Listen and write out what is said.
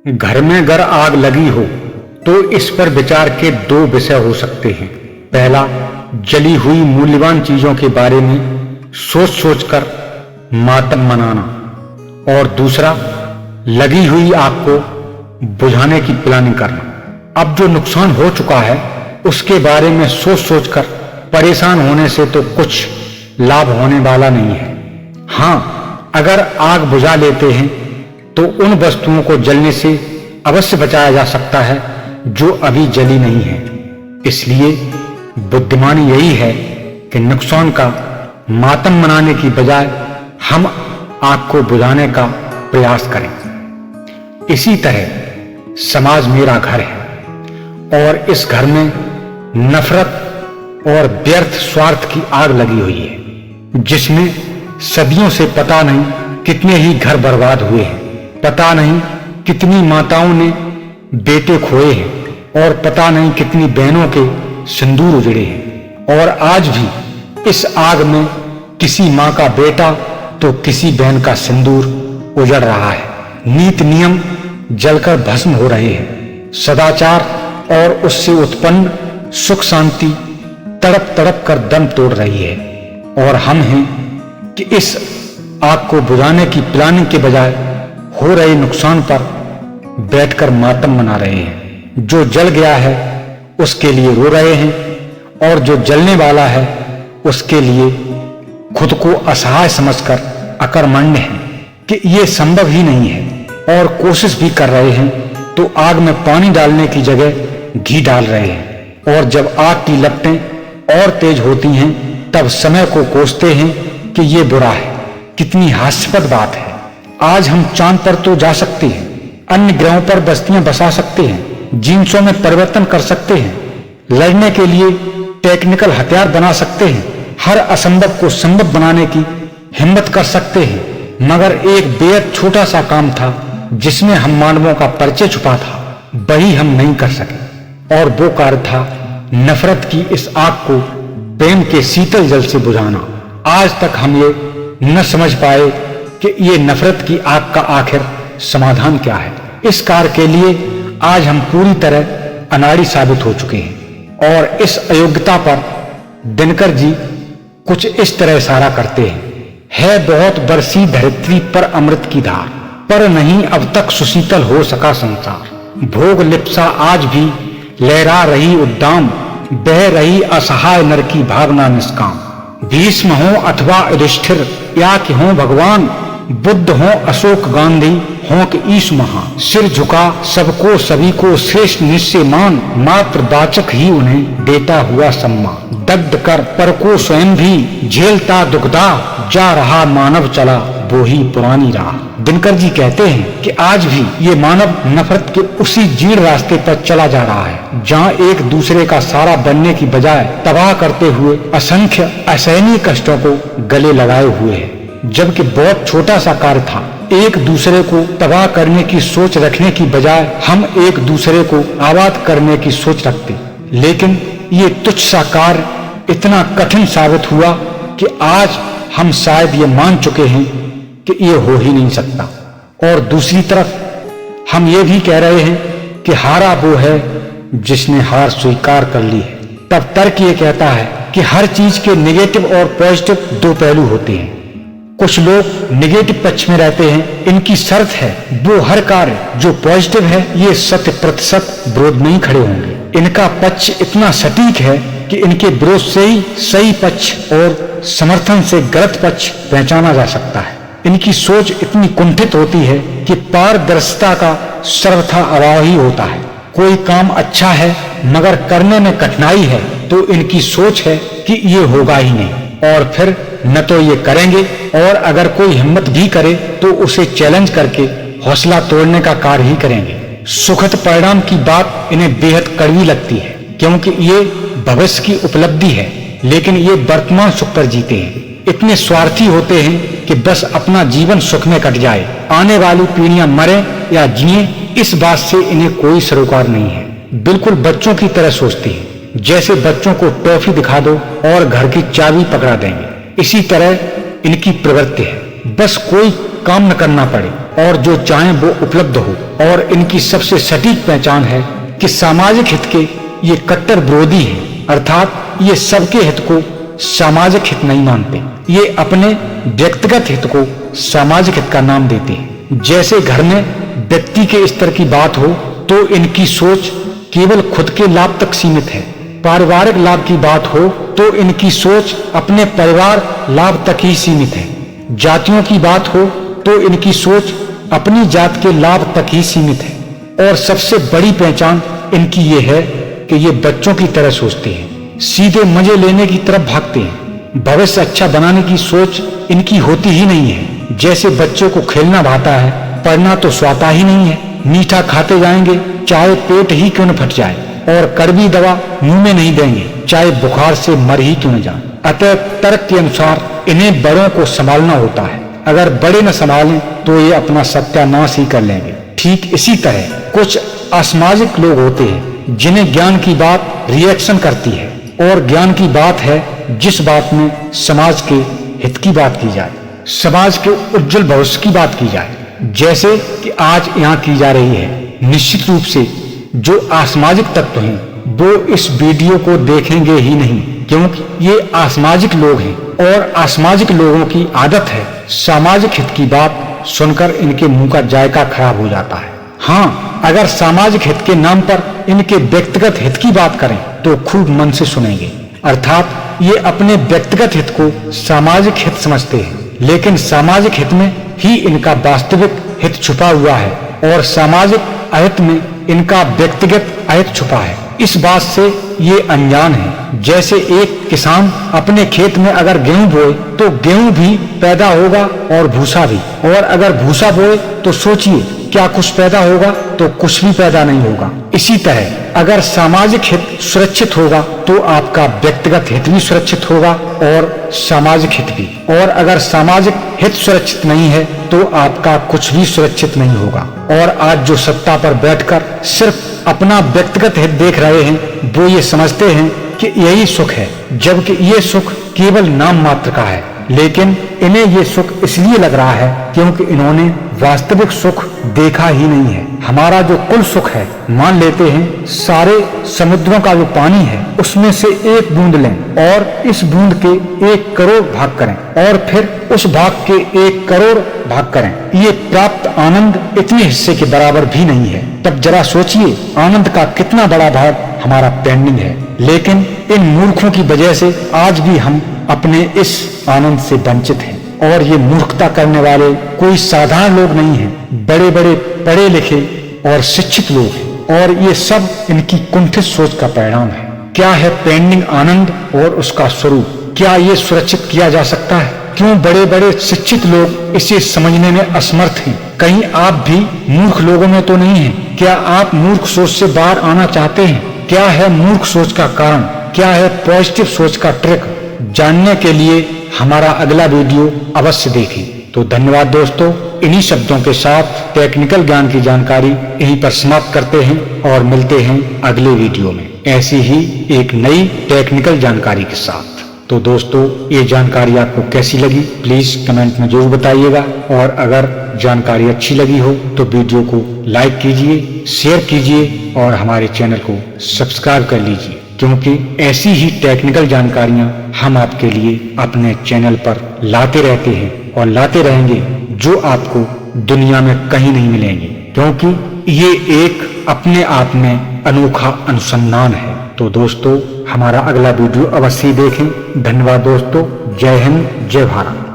घर में अगर आग लगी हो तो इस पर विचार के दो विषय हो सकते हैं। पहला, जली हुई मूल्यवान चीजों के बारे में सोच सोचकर मातम मनाना, और दूसरा, लगी हुई आग को बुझाने की प्लानिंग करना। अब जो नुकसान हो चुका है उसके बारे में सोच सोचकर परेशान होने से तो कुछ लाभ होने वाला नहीं है। हाँ, अगर आग बुझा लेते हैं तो उन वस्तुओं को जलने से अवश्य बचाया जा सकता है जो अभी जली नहीं है। इसलिए बुद्धिमानी यही है कि नुकसान का मातम मनाने की बजाय हम आग को बुझाने का प्रयास करें। इसी तरह समाज मेरा घर है और इस घर में नफरत और व्यर्थ स्वार्थ की आग लगी हुई है, जिसमें सदियों से पता नहीं कितने ही घर बर्बाद हुए हैं, पता नहीं कितनी माताओं ने बेटे खोए हैं और पता नहीं कितनी बहनों के सिंदूर उजड़े हैं। और आज भी इस आग में किसी माँ का बेटा तो किसी बहन का सिंदूर उजड़ रहा है। नीति नियम जलकर भस्म हो रहे हैं। सदाचार और उससे उत्पन्न सुख शांति तड़प तड़प कर दम तोड़ रही है। और हम हैं कि इस आग को बुझाने की प्लानिंग के बजाय हो रहे नुकसान पर बैठकर मातम मना रहे हैं। जो जल गया है उसके लिए रो रहे हैं और जो जलने वाला है उसके लिए खुद को असहाय समझकर अकर्मण्य है कि ये संभव ही नहीं है, और कोशिश भी कर रहे हैं तो आग में पानी डालने की जगह घी डाल रहे हैं। और जब आग की लपटें और तेज होती हैं तब समय को कोसते हैं कि ये बुरा है। कितनी हास्यास्पद बात है। आज हम चांद पर तो जा सकते हैं, अन्य ग्रहों पर बस्तियां बसा सकते हैं, जीन्सों में परिवर्तन कर सकते हैं, लड़ने के लिए टेक्निकल हथियार बना सकते हैं, हर असंभव को संभव बनाने की हिम्मत कर सकते हैं, मगर एक बेहद छोटा सा काम था जिसमें हम मानवों का परिचय छुपा था, वही हम नहीं कर सके। और वो कार्य था नफरत की इस आग को प्रेम के शीतल जल से बुझाना। आज तक हम ये न समझ पाए कि ये नफरत की आग का आखिर समाधान क्या है। इस कार्य के लिए आज हम पूरी तरह अनाड़ी साबित हो चुके हैं। और इस अयोग्यता पर दिनकर जी कुछ इस तरह इशारा करते हैं। है बहुत बरसी धरित्री पर अमृत की धार, पर नहीं अब तक सुशीतल हो सका संसार। भोग लिप्सा आज भी लहरा रही उद्दाम, बह रही असहाय नर की भावना निष्काम। भीष्म हो अथवा युधिष्ठिर या कि हो भगवान, बुद्ध हो अशोक गांधी हो कि ईश महान। सिर झुका सबको सभी को श्रेष्ठ निश्चय मान, मात्र वाचक ही उन्हें देता हुआ सम्मान। दग्ध कर पर को स्वयं भी झेलता दुखदा, जा रहा मानव चला वो ही पुरानी राह। दिनकर जी कहते हैं कि आज भी ये मानव नफरत के उसी जीर्ण रास्ते पर चला जा रहा है जहाँ एक दूसरे का सहारा बनने की बजाय तबाह करते हुए असंख्य असहनीय कष्टों को गले लगाए हुए है। जबकि बहुत छोटा सा कार्य था, एक दूसरे को तबाह करने की सोच रखने की बजाय हम एक दूसरे को आबाद करने की सोच रखते। लेकिन ये तुच्छ सा कार्य इतना कठिन साबित हुआ कि आज हम शायद ये मान चुके हैं कि ये हो ही नहीं सकता। और दूसरी तरफ हम ये भी कह रहे हैं कि हारा वो है जिसने हार स्वीकार कर ली है। तब तर्क ये कहता है कि हर चीज के नेगेटिव और पॉजिटिव दो पहलू होते हैं। कुछ लोग नेगेटिव पक्ष में रहते हैं, इनकी शर्त है वो हर कार्य जो पॉजिटिव है ये 100% विरोध में ही खड़े होंगे। इनका पक्ष इतना सटीक है कि इनके विरोध से ही सही पक्ष और समर्थन से गलत पक्ष पहचाना जा सकता है। इनकी सोच इतनी कुंठित होती है कि पारदर्शिता का सर्वथा अभाव ही होता है। कोई काम अच्छा है मगर करने में कठिनाई है तो इनकी सोच है कि ये होगा ही नहीं, और फिर न तो ये करेंगे, और अगर कोई हिम्मत भी करे तो उसे चैलेंज करके हौसला तोड़ने का कार्य ही करेंगे। सुखद परिणाम की बात इन्हें बेहद कड़वी लगती है क्योंकि ये भविष्य की उपलब्धि है, लेकिन ये वर्तमान सुख पर जीते हैं। इतने स्वार्थी होते हैं कि बस अपना जीवन सुख में कट जाए, आने वाली पीढ़ियां मरे या जिए इस बात से इन्हें कोई सरोकार नहीं है। बिल्कुल बच्चों की तरह सोचते हैं, जैसे बच्चों को टॉफी दिखा दो और घर की चाबी पकड़ा देंगे। इसी तरह इनकी प्रवृत्ति है, बस कोई काम न करना पड़े और जो चाहें वो उपलब्ध हो। और इनकी सबसे सटीक पहचान है कि सामाजिक हित के ये कट्टर विरोधी हैं, अर्थात ये सबके हित को सामाजिक हित नहीं मानते। ये अपने व्यक्तिगत हित को सामाजिक हित का नाम देते हैं। जैसे घर में व्यक्ति के स्तर की बात हो तो इनकी सोच केवल खुद के लाभ तक सीमित है। पारिवारिक लाभ की बात हो तो इनकी सोच अपने परिवार लाभ तक ही सीमित है। जातियों की बात हो तो इनकी सोच अपनी जात के लाभ तक ही सीमित है। और सबसे बड़ी पहचान इनकी ये है कि ये बच्चों की तरह सोचते हैं, सीधे मजे लेने की तरफ भागते हैं। भविष्य अच्छा बनाने की सोच इनकी होती ही नहीं है। जैसे बच्चों को खेलना भाता है, पढ़ना तो स्वाता ही नहीं है। मीठा खाते जाएंगे चाहे पेट ही क्यों न फट जाए, और कड़वी दवा मुंह में नहीं देंगे चाहे बुखार से मर ही क्यों न जाए। अतः तर्क के अनुसार इन्हें बड़ों को संभालना होता है। अगर बड़े न संभालें तो ये अपना सत्यानाश ही कर लेंगे। ठीक इसी तरह कुछ असामाजिक लोग होते हैं जिन्हें ज्ञान की बात रिएक्शन करती है, और ज्ञान की बात है जिस बात में समाज के हित की बात की जाए, समाज के उज्जवल भविष्य की बात की जाए, जैसे कि आज यहाँ की जा रही है। निश्चित रूप से जो असामाजिक तत्व हैं वो इस वीडियो को देखेंगे ही नहीं, क्योंकि ये असामाजिक लोग हैं और असामाजिक लोगों की आदत है सामाजिक हित की बात सुनकर इनके मुंह का जायका खराब हो जाता है। हाँ, अगर सामाजिक हित के नाम पर इनके व्यक्तिगत हित की बात करें तो खूब मन से सुनेंगे। अर्थात ये अपने व्यक्तिगत हित को सामाजिक हित समझते हैं, लेकिन सामाजिक हित में ही इनका वास्तविक हित छुपा हुआ है और सामाजिक अहित में इनका व्यक्तिगत अहित छुपा है। इस बात से ये अनजान है। जैसे एक किसान अपने खेत में अगर गेहूं बोए तो गेहूं भी पैदा होगा और भूसा भी, और अगर भूसा बोए तो सोचिए क्या कुछ पैदा होगा, तो कुछ भी पैदा नहीं होगा। इसी तरह अगर सामाजिक हित सुरक्षित होगा तो आपका व्यक्तिगत हित भी सुरक्षित होगा और सामाजिक हित भी, और अगर सामाजिक हित सुरक्षित नहीं है तो आपका कुछ भी सुरक्षित नहीं होगा। और आज जो सत्ता पर बैठकर सिर्फ अपना व्यक्तिगत हित देख रहे हैं वो ये समझते हैं कि यही सुख है, जबकि ये सुख केवल नाम मात्र का है। लेकिन इन्हें ये सुख इसलिए लग रहा है क्योंकि इन्होंने वास्तविक सुख देखा ही नहीं है। हमारा जो कुल सुख है, मान लेते हैं सारे समुद्रों का जो पानी है उसमें से एक बूंद लें और इस बूंद के 1 करोड़ भाग करें और फिर उस भाग के 1 करोड़ भाग करें, ये प्राप्त आनंद इतने हिस्से के बराबर भी नहीं है। तब जरा सोचिए आनंद का कितना बड़ा भाग हमारा पेंडिंग है। लेकिन इन मूर्खों की वजह से आज भी हम अपने इस आनंद से वंचित हैं। और ये मूर्खता करने वाले कोई साधारण लोग नहीं हैं, बड़े बड़े पढ़े लिखे और शिक्षित लोग हैं, और ये सब इनकी कुंठित सोच का परिणाम है। क्या है पेंडिंग आनंद और उसका स्वरूप? क्या ये सुरक्षित किया जा सकता है? क्यों बड़े बड़े शिक्षित लोग इसे समझने में असमर्थ हैं? कहीं आप भी मूर्ख लोगों में तो नहीं हैं? क्या आप मूर्ख सोच से बाहर आना चाहते हैं? क्या है मूर्ख सोच का कारण? क्या है पॉजिटिव सोच का ट्रिक? जानने के लिए हमारा अगला वीडियो अवश्य देखें। तो धन्यवाद दोस्तों। इन्हीं शब्दों के साथ टेक्निकल ज्ञान की जानकारी यहीं पर समाप्त करते हैं और मिलते हैं अगले वीडियो में ऐसी ही एक नई टेक्निकल जानकारी के साथ। तो दोस्तों, ये जानकारी आपको कैसी लगी प्लीज कमेंट में जरूर बताइएगा, और अगर जानकारी अच्छी लगी हो तो वीडियो को लाइक कीजिए, शेयर कीजिए और हमारे चैनल को सब्सक्राइब कर लीजिए, क्योंकि ऐसी ही टेक्निकल जानकारियां हम आपके लिए अपने चैनल पर लाते रहते हैं और लाते रहेंगे, जो आपको दुनिया में कहीं नहीं मिलेंगे, क्योंकि ये एक अपने आप में अनोखा अनुसंधान है। तो दोस्तों, हमारा अगला वीडियो अवश्य देखें। धन्यवाद दोस्तों। जय हिंद, जय भारत।